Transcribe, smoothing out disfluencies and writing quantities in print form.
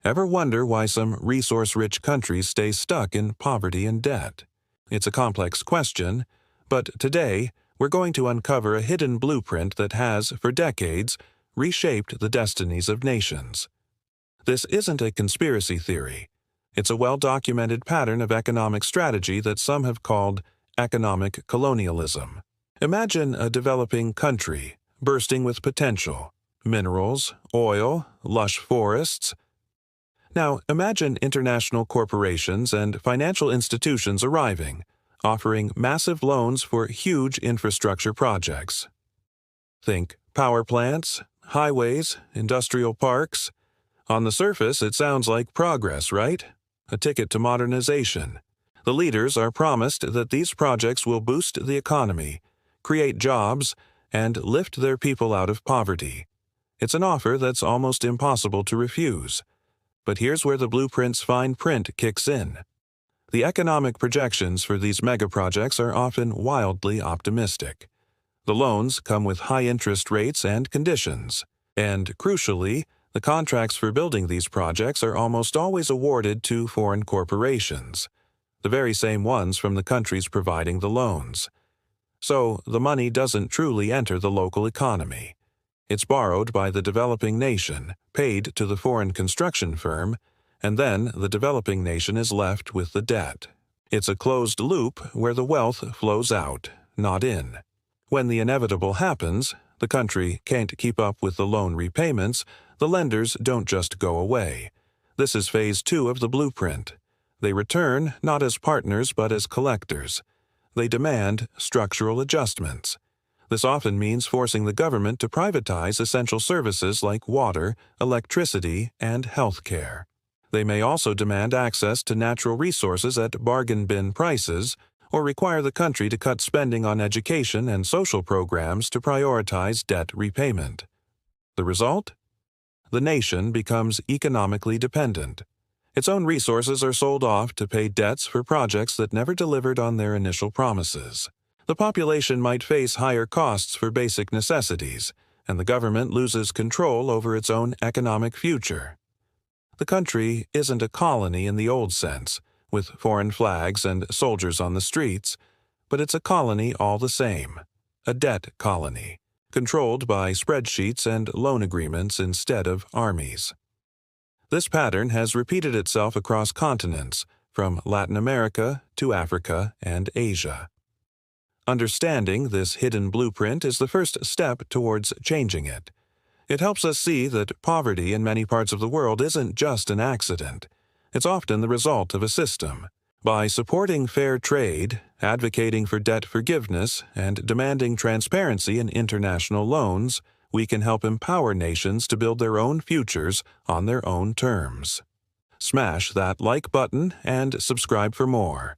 Ever wonder why some resource-rich countries stay stuck in poverty and debt? It's a complex question, but today we're going to uncover a hidden blueprint that has, for decades, reshaped the destinies of nations. This isn't a conspiracy theory. It's a well-documented pattern of economic strategy that some have called economic colonialism. Imagine a developing country, bursting with potential, minerals, oil, lush forests. Now, imagine international corporations and financial institutions arriving, offering massive loans for huge infrastructure projects. Think power plants, highways, industrial parks. On the surface, it sounds like progress, right? A ticket to modernization. The leaders are promised that these projects will boost the economy, create jobs, and lift their people out of poverty. It's an offer that's almost impossible to refuse. But here's where the blueprint's fine print kicks in. The economic projections for these megaprojects are often wildly optimistic. The loans come with high interest rates and conditions. And, crucially, the contracts for building these projects are almost always awarded to foreign corporations, the very same ones from the countries providing the loans. So, the money doesn't truly enter the local economy. It's borrowed by the developing nation, paid to the foreign construction firm, and then the developing nation is left with the debt. It's a closed loop where the wealth flows out, not in. When the inevitable happens, the country can't keep up with the loan repayments, the lenders don't just go away. This is phase 2 of the blueprint. They return not as partners but as collectors. They demand structural adjustments. This often means forcing the government to privatize essential services like water, electricity, and health care. They may also demand access to natural resources at bargain bin prices, or require the country to cut spending on education and social programs to prioritize debt repayment. The result? The nation becomes economically dependent. Its own resources are sold off to pay debts for projects that never delivered on their initial promises. The population might face higher costs for basic necessities, and the government loses control over its own economic future. The country isn't a colony in the old sense, with foreign flags and soldiers on the streets, but it's a colony all the same, a debt colony, controlled by spreadsheets and loan agreements instead of armies. This pattern has repeated itself across continents, from Latin America to Africa and Asia. Understanding this hidden blueprint is the first step towards changing it. It helps us see that poverty in many parts of the world isn't just an accident. It's often the result of a system. By supporting fair trade, advocating for debt forgiveness, and demanding transparency in international loans, we can help empower nations to build their own futures on their own terms. Smash that like button and subscribe for more.